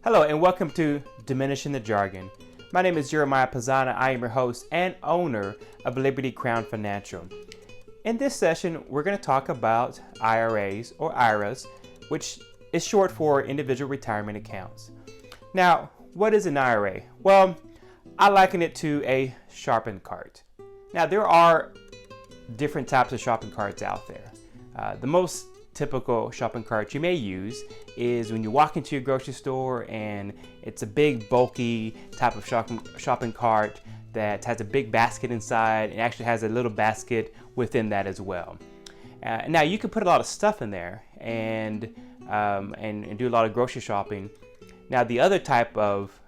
Hello and welcome to Diminishing the Jargon. My name is Jeremiah Pazana. I am your host and owner of Liberty Crown Financial. In this session, we're going to talk about IRAs or IRAs, which is short for individual retirement accounts. Now, what is an IRA? Well, I liken it to a shopping cart. Now, there are different types of shopping carts out there. The most typical shopping cart you may use is when you walk into your grocery store and it's a big bulky type of shopping cart that has a big basket inside and actually has a little basket within that as well. Now you can put a lot of stuff in there and do a lot of grocery shopping. Now the other type of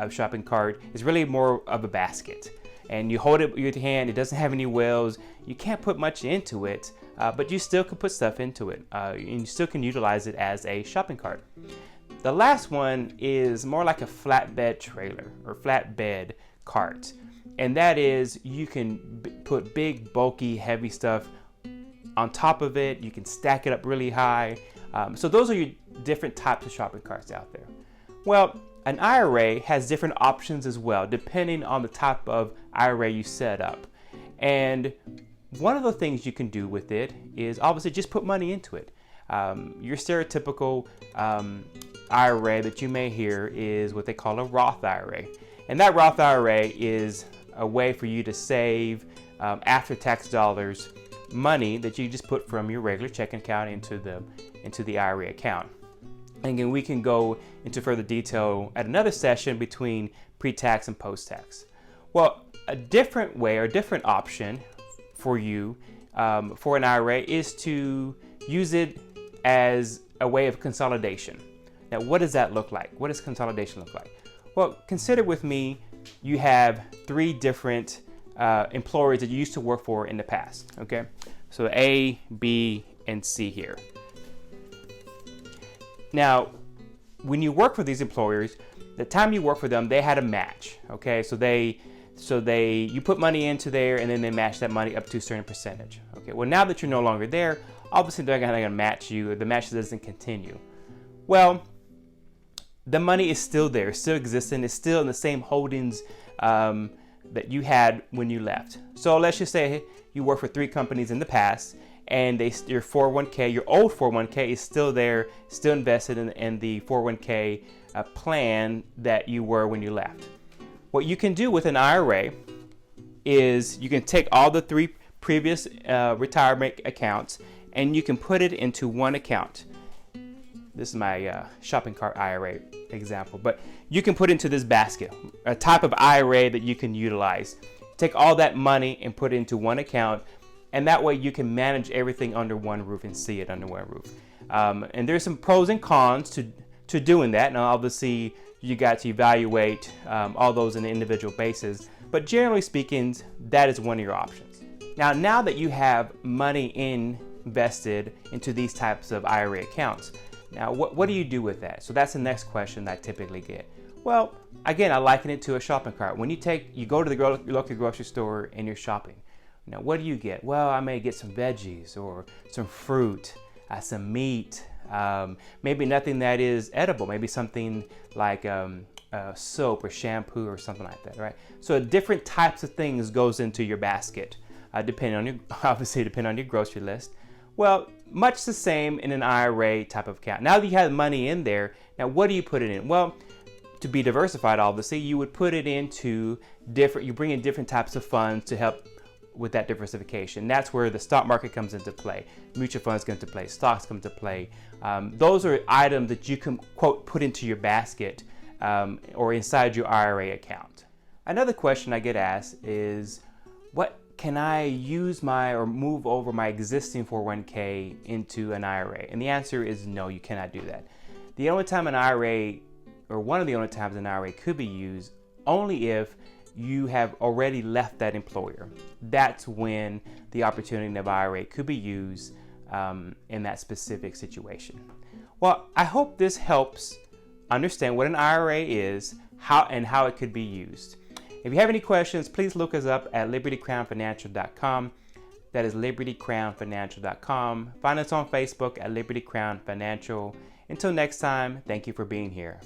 shopping cart is really more of a basket, and you hold it with your hand. It doesn't have any wheels. You can't put much into it, but you still can put stuff into it, and you still can utilize it as a shopping cart. The last one is more like a flatbed trailer or flatbed cart, and that is you can put big, bulky, heavy stuff on top of it. You can stack it up really high. So those are your different types of shopping carts out there. Well, an IRA has different options as well, depending on the type of IRA you set up. And one of the things you can do with it is obviously just put money into it. Your stereotypical IRA that you may hear is what they call a Roth IRA. And that Roth IRA is a way for you to save after-tax dollars money that you just put from your regular checking account into the IRA account. And again, we can go into further detail at another session between pre-tax and post-tax. Well, a different way or different option for you for an IRA is to use it as a way of consolidation. Now, what does that look like? What does consolidation look like? Well, consider with me, you have three different employers that you used to work for in the past, okay? So A, B, and C here. Now, when you work for these employers, the time you work for them, they had a match, okay? So you put money into there and then they match that money up to a certain percentage, okay? Well, now that you're no longer there, obviously they're gonna match you, the match doesn't continue. Well, the money is still there, still existing, it's still in the same holdings that you had when you left. So let's just say you work for three companies in the past, and your 401k, your old 401k is still there, still invested in the 401k plan that you were when you left. What you can do with an IRA is you can take all the three previous retirement accounts and you can put it into one account. This is my shopping cart IRA example, but you can put into this basket, a type of IRA that you can utilize. Take all that money and put it into one account, and that way you can manage everything under one roof and see it under one roof. And there's some pros and cons to doing that. Now, obviously, you got to evaluate all those on an individual basis, but generally speaking, that is one of your options. Now that you have money invested into these types of IRA accounts, now what do you do with that? So that's the next question that I typically get. Well, again, I liken it to a shopping cart. When you go to the local grocery store and you're shopping. Now, what do you get? Well, I may get some veggies or some fruit, some meat, maybe nothing that is edible, maybe something like soap or shampoo or something like that, right? So different types of things goes into your basket, depending on your grocery list. Well, much the same in an IRA type of account. Now that you have money in there, now what do you put it in? Well, to be diversified, obviously, you would put it into you bring in different types of funds to help with that diversification. That's where the stock market comes into play, mutual funds come into play, stocks come into play. Those are items that you can, quote, put into your basket or inside your IRA account. Another question I get asked is, what can I use or move over my existing 401k into an IRA? And the answer is no, you cannot do that. The only time an IRA, or one of the only times an IRA could be used, only if you have already left that employer. That's when the opportunity of IRA could be used in that specific situation. Well, I hope this helps understand what an IRA is, how it could be used. If you have any questions, please look us up at libertycrownfinancial.com. That is libertycrownfinancial.com. Find us on Facebook at Liberty Crown Financial. Until next time, thank you for being here.